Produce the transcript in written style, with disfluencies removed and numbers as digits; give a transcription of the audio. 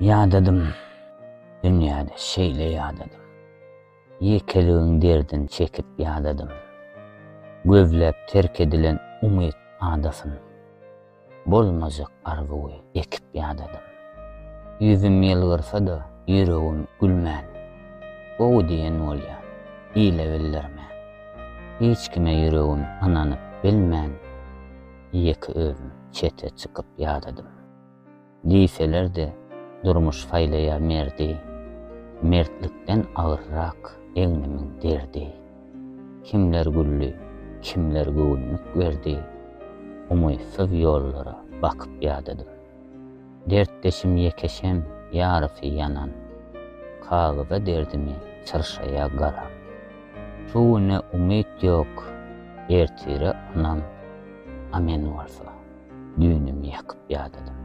Ýadadım, dünýäde şeýle ýadadım. Ýekeligiň derdini çekip ýadadım. Gözläp terk edilen umyt adasyn. Bolmajak arzuwy ekip ýadadım. Yüzüm ýylgyrsa-da ýüregim gülmän. Gowy diýen bolýar, ýyle bildirmän. Hiç kime ýüregim ananyp bilmän. Ýeki özüm çete çykyp ýadadım. Diýseler-de durmuş faýlaýa merdi. Mertlikden agyrrak eňnemiň derdi. Kimler güllü, kimler göwnük berdi. Umysyz ýollara bakyp ýadadım. Dertdeşim ýekeşem ýarafy yanan. Kagyza derdimi çyrşaýa garam. Şuwne umyt ýok, ertire anam. Amen bolsa, düýnümi ýakyp ýadadım.